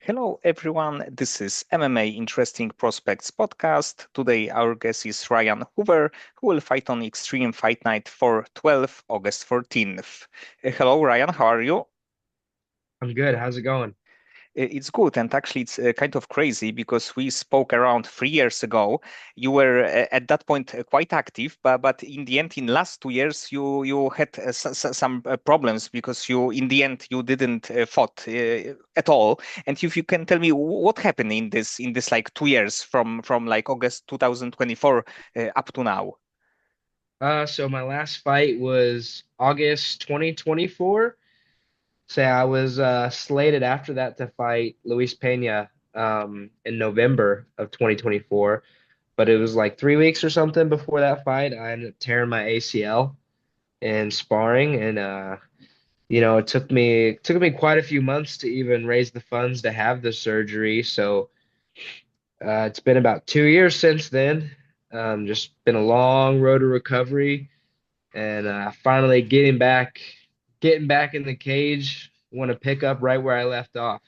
Hello, everyone. This is MMA Interesting Prospects podcast. Today, our guest is Ryan Hoover, who will fight on Xtreme Fight Night for 12 August 14th. Hello, Ryan. How are you? I'm good. How's it going? It's good, and actually, it's kind of crazy because we spoke around 3 years ago. You were at that point quite active, but in the end, in last 2 years, you had some problems because in the end you didn't fought at all. And if you can tell me what happened in this like 2 years from like August 2024 up to now. So my last fight was August 2024. Say I was slated after that to fight Luis Pena in November of 2024, but it was like 3 weeks or something before that fight. I ended up tearing my ACL in sparring, and it took me quite a few months to even raise the funds to have the surgery. So it's been about 2 years since then. Just been a long road to recovery and finally getting back in the cage. Want to pick up right where I left off.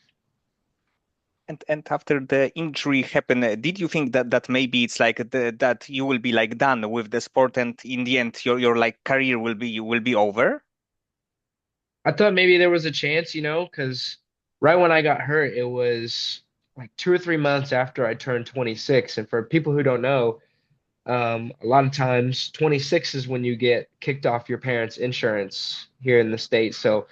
And after the injury happened, did you think that maybe it's like that you will be like done with the sport, and in the end your like career will be over? I thought maybe there was a chance, because right when I got hurt, it was like 2 or 3 months after I turned 26. And for people who don't know, a lot of times 26 is when you get kicked off your parents' insurance here in the States. So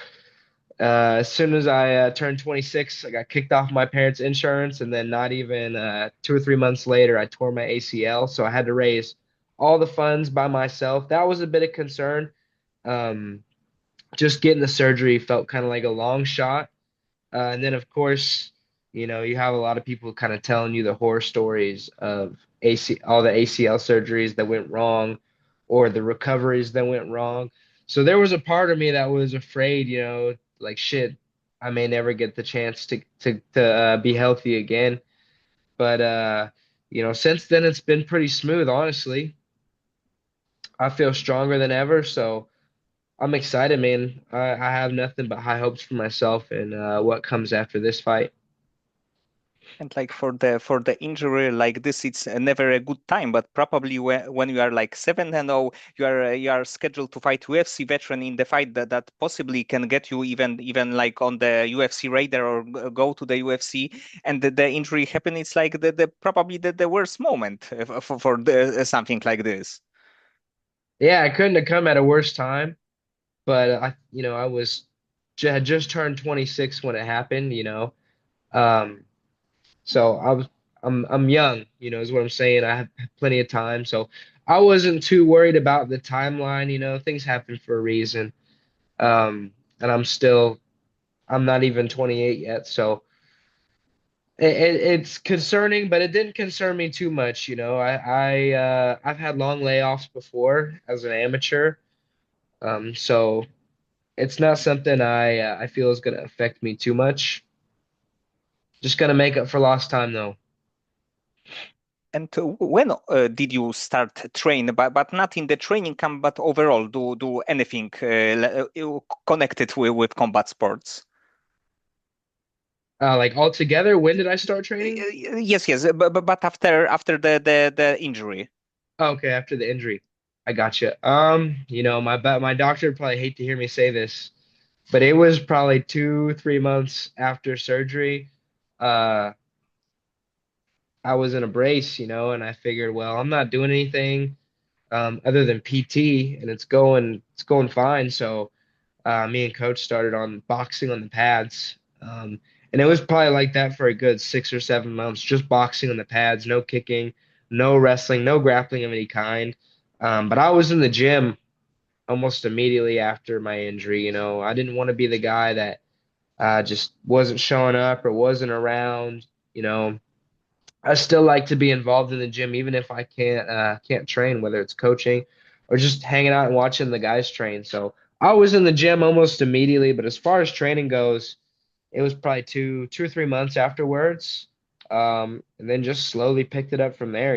as soon as I turned 26, I got kicked off my parents' insurance, and then not even 2 or 3 months later, I tore my ACL. So I had to raise all the funds by myself. That was a bit of concern. Um, just getting the surgery felt kind of like a long shot. And then, of course, you have a lot of people kind of telling you the horror stories of all the ACL surgeries that went wrong or the recoveries that went wrong. So there was a part of me that was afraid, like shit, I may never get the chance to be healthy again. But since then it's been pretty smooth, honestly. I feel stronger than ever, so I'm excited, man. I have nothing but high hopes for myself and what comes after this fight. And like for the injury like this, it's never a good time. But probably when you are like 7-0, you are scheduled to fight UFC veteran in the fight that possibly can get you even like on the UFC radar or go to the UFC. And the injury happen. It's like the probably the worst moment for something like this. Yeah, I couldn't have come at a worse time, but I had just turned 26 when it happened, Um, so I'm young, is what I'm saying. I have plenty of time, so I wasn't too worried about the timeline, things happen for a reason. And I'm not even 28 yet, so it's concerning, but it didn't concern me too much, I've had long layoffs before as an amateur. So it's not something I feel is going to affect me too much. Just going to make up for lost time though. And when did you start train, but not in the training camp, but overall do anything connected with combat sports? Like altogether, when did I start training? Yes, yes, but after the injury. Okay, after the injury. I gotcha. My doctor would probably hate to hear me say this, but it was probably 2, 3 months after surgery. Uh, I was in a brace, and I figured, well, I'm not doing anything other than PT, and it's going fine. So me and coach started on boxing on the pads. And it was probably like that for a good 6 or 7 months, just boxing on the pads, no kicking, no wrestling, no grappling of any kind. But I was in the gym almost immediately after my injury. I didn't want to be the guy that just wasn't showing up or wasn't around. You know, I still like to be involved in the gym, even if I can't train, whether it's coaching or just hanging out and watching the guys train. So I was in the gym almost immediately, but as far as training goes, it was probably 2 or 3 months afterwards. And then just slowly picked it up from there.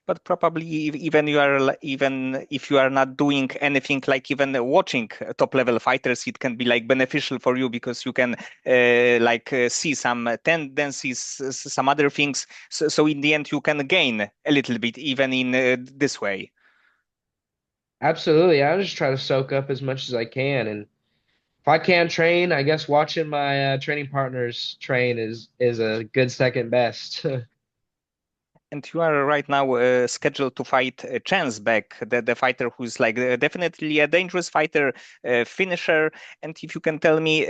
But probably even you are even if you are not doing anything like even watching top level fighters, it can be like beneficial for you because you can see some tendencies, some other things. So in the end, you can gain a little bit even in this way. Absolutely. I just try to soak up as much as I can. And if I can't train, I guess watching my training partners train is a good second best. And you are right now scheduled to fight Chance Beck, the fighter who's like definitely a dangerous fighter, finisher. And if you can tell me,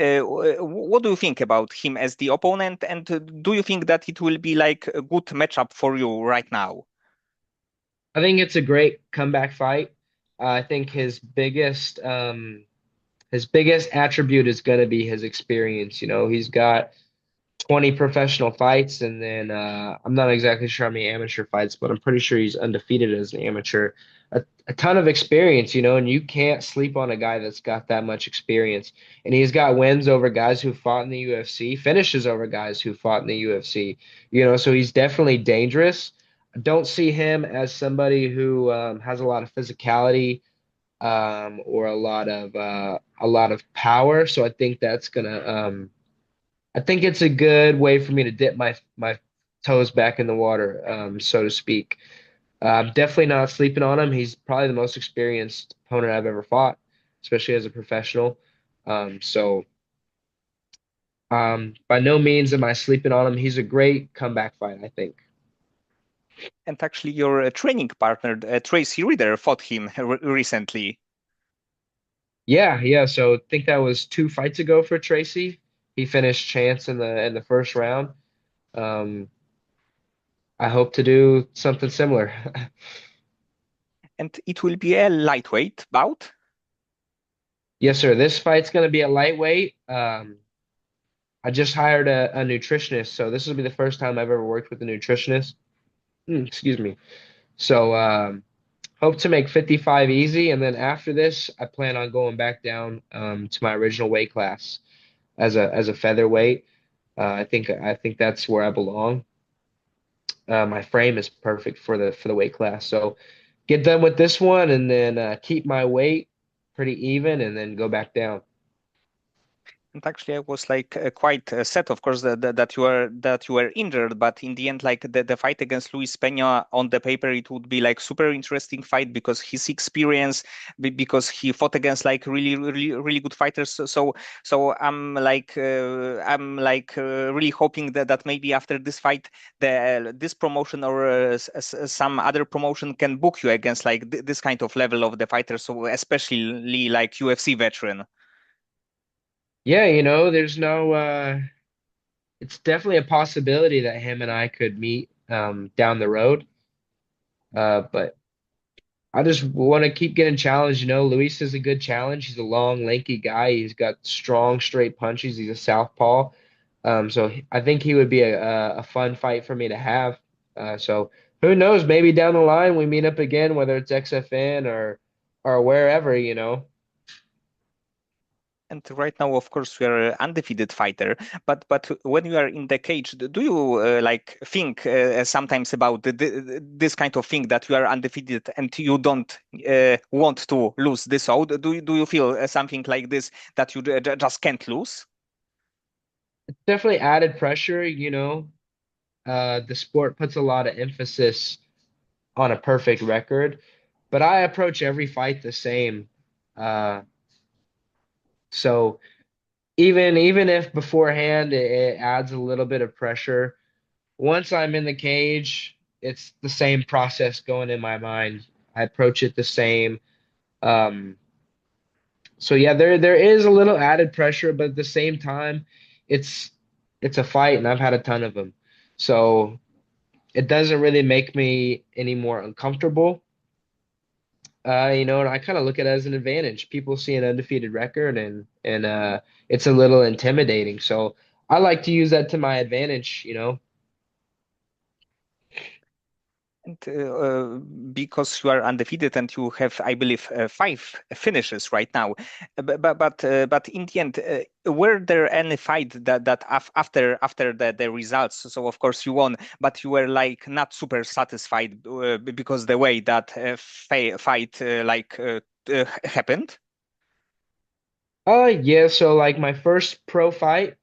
what do you think about him as the opponent? And do you think that it will be like a good matchup for you right now? I think it's a great comeback fight. I think his biggest attribute is going to be his experience. You know, he's got 20 professional fights, and then I'm not exactly sure how many amateur fights, but I'm pretty sure he's undefeated as an amateur. A ton of experience, you know, and you can't sleep on a guy that's got that much experience. And he's got wins over guys who fought in the UFC, finishes over guys who fought in the UFC, you know, so he's definitely dangerous. I don't see him as somebody who has a lot of physicality or a lot of power. So I think that's gonna I think it's a good way for me to dip my toes back in the water, so to speak. I'm definitely not sleeping on him. He's probably the most experienced opponent I've ever fought, especially as a professional. By no means am I sleeping on him. He's a great comeback fight, I think. And actually, your training partner, Tracy Reader, fought him recently. Yeah, yeah. So I think that was 2 fights ago for Tracy. He finished Chance in the first round. Um, I hope to do something similar. And it will be a lightweight bout. Yes, sir. This fight's going to be a lightweight. I just hired a nutritionist, so this will be the first time I've ever worked with a nutritionist. Excuse me. So hope to make 55 easy, and then after this, I plan on going back down to my original weight class as a featherweight. I think that's where I belong. My frame is perfect for the weight class. So get done with this one, and then keep my weight pretty even, and then go back down. And actually, I was like quite sad, of course, that you were injured. But in the end, like the fight against Luis Peña on the paper, it would be like super interesting fight because his experience, because he fought against like really good fighters. So I'm really hoping that maybe after this fight, this promotion or some other promotion can book you against like this kind of level of the fighter. So especially like UFC veteran. Yeah, you know, there's no it's definitely a possibility that him and I could meet down the road. But I just want to keep getting challenged. You know, Luis is a good challenge. He's a long, lanky guy. He's got strong, straight punches. He's a southpaw. I think he would be a fun fight for me to have. So who knows? Maybe down the line we meet up again, whether it's XFN or wherever, you know. And right now, of course, you are an undefeated fighter. But when you are in the cage, do you like think sometimes about this kind of thing that you are undefeated and you don't want to lose this out? Do you feel something like this that you just can't lose? Definitely added pressure, you know. The sport puts a lot of emphasis on a perfect record, but I approach every fight the same. Uh, so even if beforehand it adds a little bit of pressure, once I'm in the cage, it's the same process going in my mind. I approach it the same. Um, so yeah, there is a little added pressure, but at the same time, it's it's a fight, and I've had a ton of them. So it doesn't really make me any more uncomfortable. You know, and I kind of look at it as an advantage. People see an undefeated record and it's a little intimidating. So I like to use that to my advantage, you know. And because you are undefeated and you have, I believe, five finishes right now, but in the end, were there any fight after the results? So of course you won, but you were like not super satisfied because the way that fight happened. Yeah, so like my first pro fight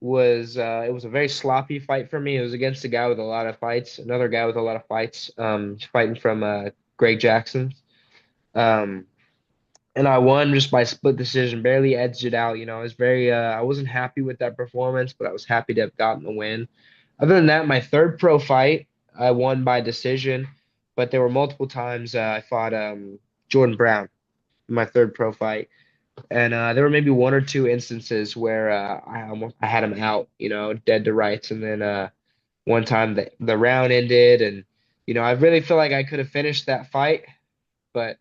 was it was a very sloppy fight for me. It was against a guy with a lot of fights, another guy with a lot of fights, fighting from Greg Jackson. Um, and I won just by split decision, barely edged it out. I was very I wasn't happy with that performance, but I was happy to have gotten the win. Other than that, my third pro fight, I won by decision, but there were multiple times I fought Jordan Brown in my third pro fight. And there were maybe one or two instances where I had him out, dead to rights. And then one time the round ended, and I really feel like I could have finished that fight, but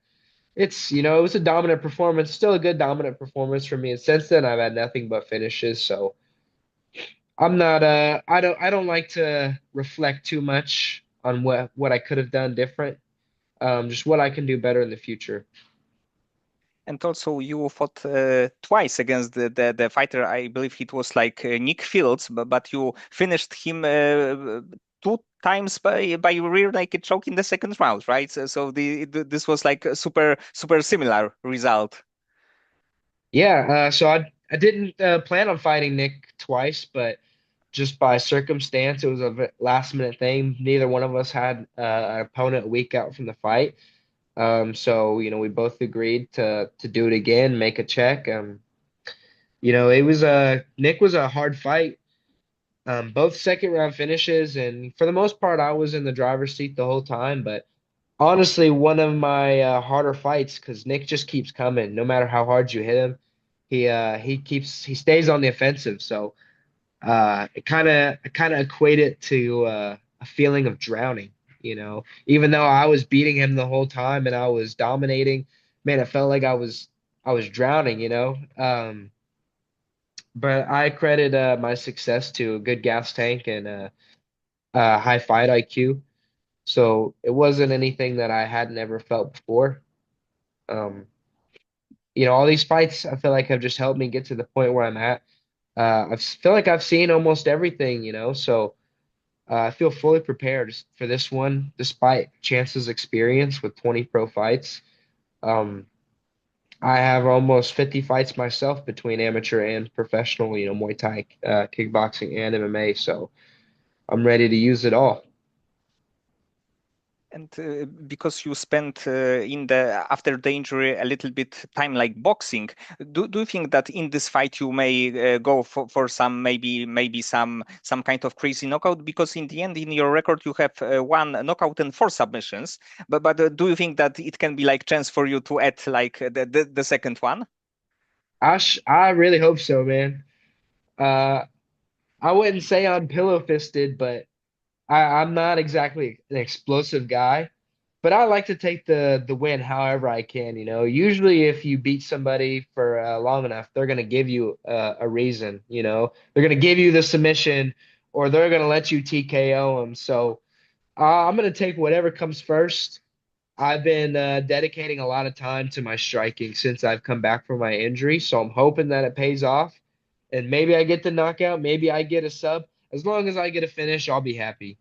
it was a dominant performance, still a good dominant performance for me. And since then, I've had nothing but finishes. So I'm not I don't like to reflect too much on what I could have done different. Just what I can do better in the future. And also, you fought twice against the fighter. I believe it was like Nick Fields, but you finished him two times by rear naked choke in the second round, right? This was like a super similar result. Yeah, so I didn't plan on fighting Nick twice, but just by circumstance, it was a last minute thing. Neither one of us had an opponent a week out from the fight. So we both agreed to do it again, make a check. It was Nick was a hard fight. Both second round finishes, and for the most part, I was in the driver's seat the whole time. But honestly, one of my harder fights because Nick just keeps coming. No matter how hard you hit him, he stays on the offensive. So it kind of equate it to a feeling of drowning. Even though I was beating him the whole time and I was dominating, man, it felt like I was drowning. But I credit my success to a good gas tank and high fight IQ. So it wasn't anything that I hadn't ever felt before. Um, all these fights I feel like have just helped me get to the point where I'm at. Feel like I've seen almost everything. So. I feel fully prepared for this one, despite Chance's experience with 20 pro fights. Um, I have almost 50 fights myself between amateur and professional, Muay Thai, kickboxing, and MMA. So I'm ready to use it all. And because you spent in the after the injury a little bit time like boxing, do you think that in this fight you may go for some maybe some kind of crazy knockout? Because in the end, in your record, you have one knockout and four submissions. But do you think that it can be like chance for you to add like the second one? I really hope so, man. Uh, I wouldn't say I'm pillow fisted, but I'm not exactly an explosive guy. But I like to take the win however I can. Usually if you beat somebody for long enough, they're gonna give you a reason. They're gonna give you the submission, or they're gonna let you TKO them. So I'm gonna take whatever comes first. I've been dedicating a lot of time to my striking since I've come back from my injury, so I'm hoping that it pays off. And maybe I get the knockout, maybe I get a sub. As long as I get a finish, I'll be happy.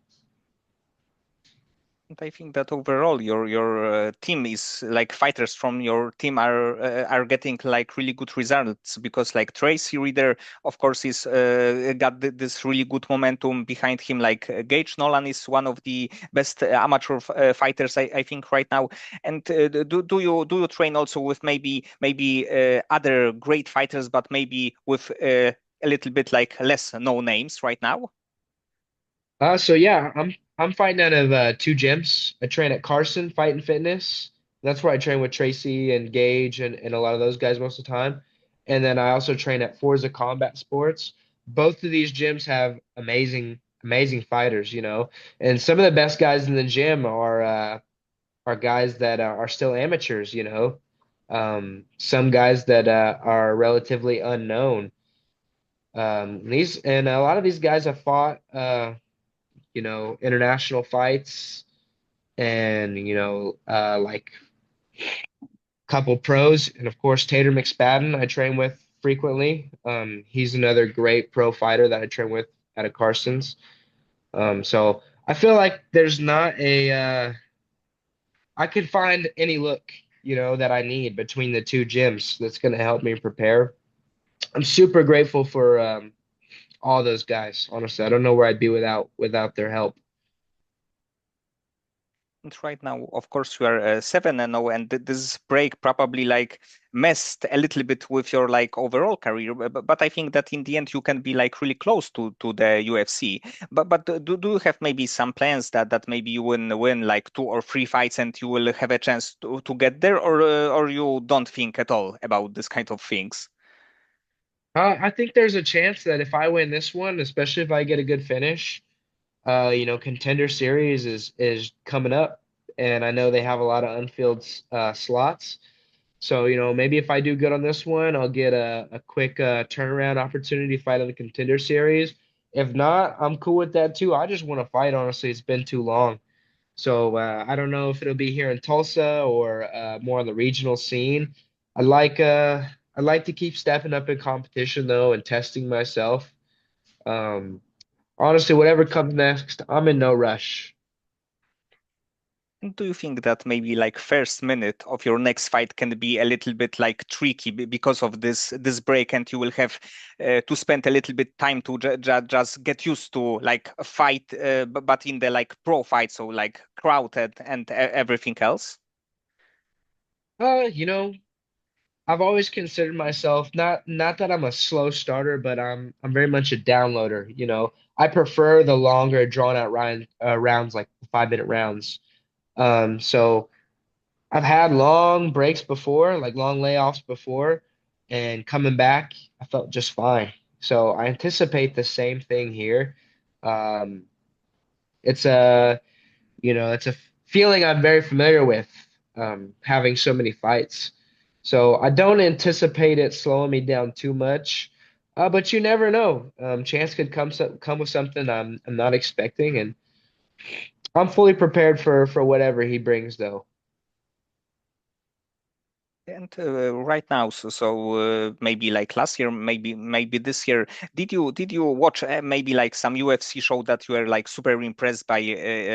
And I think that overall your team is like fighters from your team are getting like really good results because like Tracy Reader of course is got this really good momentum behind him. Like Gage Nolan is one of the best amateur fighters I think right now. And do you train also with maybe other great fighters but maybe with a little bit like less no names right now? So yeah, I'm fighting out of two gyms. I train at Carson Fight and Fitness. That's where I train with Tracy and Gage and a lot of those guys most of the time. And then I also train at Forza Combat Sports. Both of these gyms have amazing fighters, And some of the best guys in the gym are guys that are still amateurs, Some guys that are relatively unknown. These and a lot of these guys have fought international fights. and like couple pros, and of course Tater McSpadden I train with frequently. He's another great pro fighter that I train with out of Carson's. So I feel like there's not I could find any look, that I need between the two gyms that's going to help me prepare. I'm super grateful for all those guys. Honestly, I don't know where I'd be without their help. And right now, of course, you are 7-0, and this break probably like messed a little bit with your like overall career. But I think that in the end, you can be like really close to the UFC. But do you have maybe some plans that maybe you will win like 2 or 3 fights and you will have a chance to get there, or you don't think at all about this kind of things? I think there's a chance that if I win this one, especially if I get a good finish, Contender Series is coming up, and I know they have a lot of unfilled slots. So, maybe if I do good on this one, I'll get a quick turnaround opportunity to fight on the Contender Series. If not, I'm cool with that too. I just want to fight, honestly. It's been too long. So I don't know if it'll be here in Tulsa or more on the regional scene. I like uh I like to keep stepping up in competition though and testing myself. Um, Honestly, whatever comes next, I'm in no rush. And do you think that maybe like first minute of your next fight can be a little bit like tricky because of this break, and you will have to spend a little bit time to just get used to like a fight, but in the like pro fight, so like crowded and everything else? Uh, you know, I've always considered myself not that I'm a slow starter, but I'm very much a downloader. I prefer the longer drawn out rounds, like the 5 minute rounds. So I've had long breaks before, like long layoffs before, and coming back, I felt just fine. So I anticipate the same thing here. Um, it's a, it's a feeling I'm very familiar with, having so many fights. So I don't anticipate it slowing me down too much. But you never know. Chance could come with something I'm not expecting, and I'm fully prepared for whatever he brings, though. And right now, maybe like last year, maybe this year, did you watch maybe like some UFC show that you were like super impressed by,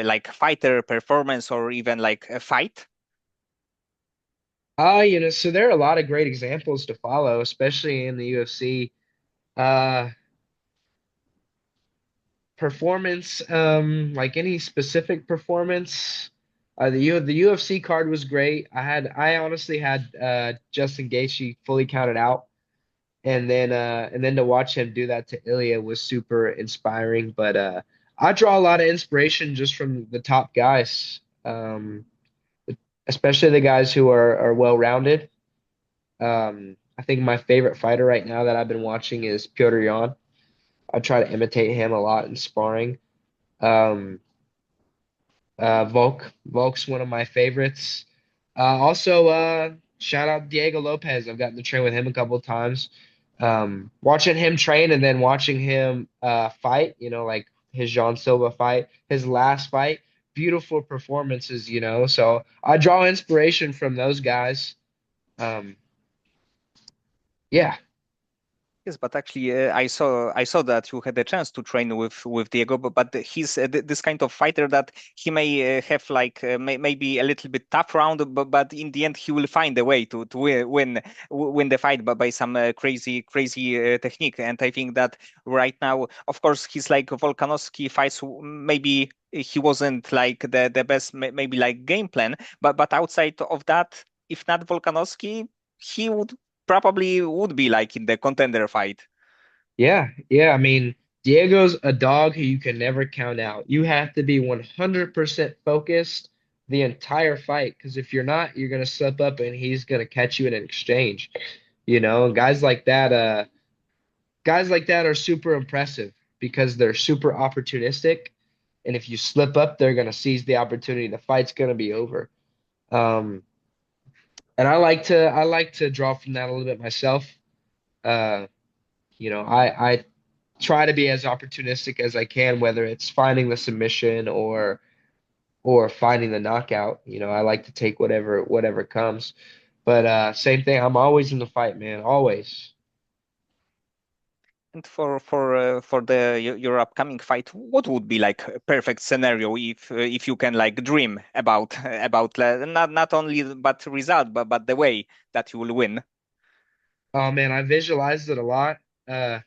like fighter performance or even like a fight? So there are a lot of great examples to follow, especially in the UFC. Uh, Performance, like any specific performance. The UFC card was great. I honestly had Justin Gaethje fully counted out, and then to watch him do that to Ilya was super inspiring. But I draw a lot of inspiration just from the top guys, especially the guys who are well rounded. I think my favorite fighter right now that I've been watching is Piotr Yan. I try to imitate him a lot in sparring. Um, Volk's one of my favorites. Also, shout out Diego Lopez. I've gotten to train with him a couple of times. Watching him train and then watching him fight, like his Jean Silva fight, his last fight, beautiful performances. So I draw inspiration from those guys. Um, yeah, Yes, but actually, I saw that you had a chance to train with Diego, but he's this kind of fighter that he may have like maybe a little bit tough round, but in the end he will find a way to win the fight by some crazy technique. And I think that right now, of course, he's like Volkanovski fights. Maybe he wasn't like the best, maybe like game plan, but outside of that, if not Volkanovski, he would be like in the contender fight. yeah. I mean, Diego's a dog who you can never count out. You have to be 100% focused the entire fight because if you're not, you're gonna slip up and he's gonna catch you in an exchange. Guys like that are super impressive because they're super opportunistic, and if you slip up, they're gonna seize the opportunity. The fight's gonna be over. Um, and I like to draw from that a little bit myself. Uh, I try to be as opportunistic as I can, whether it's finding the submission or or finding the knockout. You know, I like to take whatever comes. But same thing, I'm always in the fight, man, always. And for your upcoming fight, what would be like a perfect scenario if you can like dream about about not only but result but the way that you will win? Oh man, I visualized it a lot. Uh,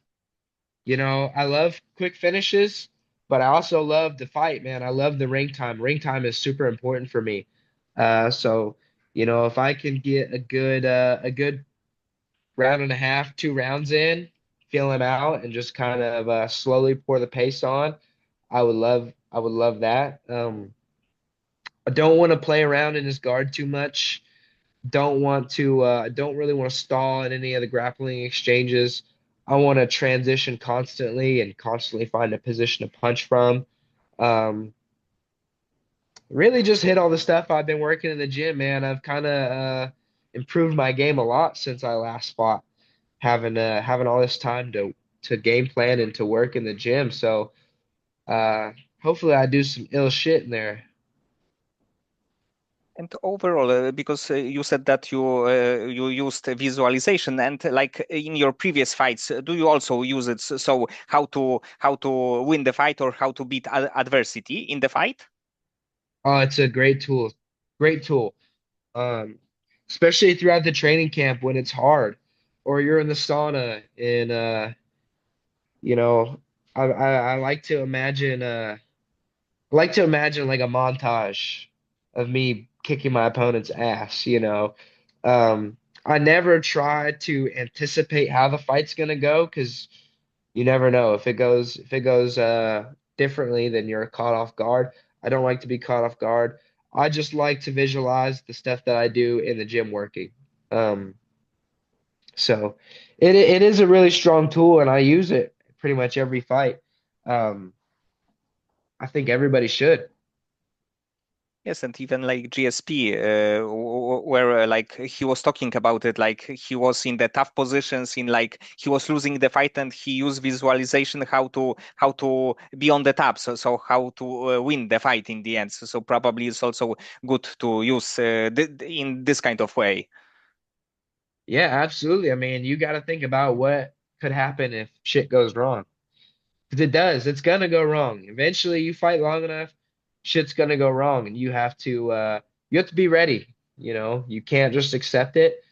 you know, I love quick finishes, but I also love the fight, man. I love the ring time. Ring time is super important for me. So, you know, if I can get a good round and a half, 2 rounds in, feeling out, and just kind of slowly pour the pace on, I would love that. I don't want to play around in his guard too much. Don't really want to stall in any of the grappling exchanges. I want to transition constantly and constantly find a position to punch from. Um, really just hit all the stuff I've been working in the gym, man. I've kind of improved my game a lot since I last fought, having all this time to game plan and to work in the gym. So hopefully I do some ill shit in there. And overall, because you said that you used visualization, and like in your previous fights, do you also use it? So how to win the fight or how to beat adversity in the fight? Oh, it's a great tool. Great tool. Um, Especially throughout the training camp when it's hard, or you're in the sauna and you know, I like to imagine I like to imagine like a montage of me kicking my opponent's ass, you know. I never try to anticipate how the fight's gonna go because you never know if it goes differently, then you're caught off guard. I don't like to be caught off guard. I just like to visualize the stuff that I do in the gym working. Um, so it is a really strong tool, and I use it pretty much every fight. Um, I think everybody should. Yes, and even like GSP, where like he was talking about it, like he was in the tough positions, in like he was losing the fight, and he used visualization how to be on the top, so how to win the fight in the end. So probably it's also good to use in this kind of way. Yeah, absolutely. I mean, you got to think about what could happen if shit goes wrong. Because it does. It's gonna go wrong. Eventually, you fight long enough, shit's gonna go wrong, and you have to be ready. You know, you can't just accept it.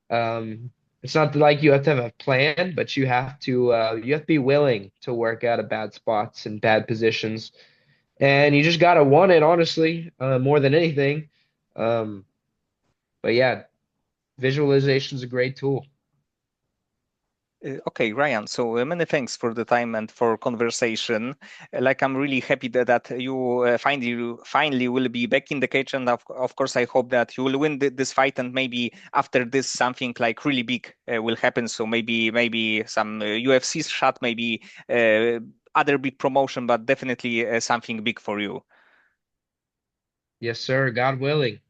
It's not like you have to have a plan, but you have to be willing to work out of bad spots and bad positions, and you just gotta want it, honestly, more than anything. Um, but yeah, visualization's a great tool. Okay, Ryan. So many thanks for the time and for conversation. Like I'm really happy that you finally will be back in the cage, and of course I hope that you will win this fight, and maybe after this something like really big will happen. So maybe some UFC shot, maybe uh, other big promotion, but definitely something big for you. Yes, sir. God willing.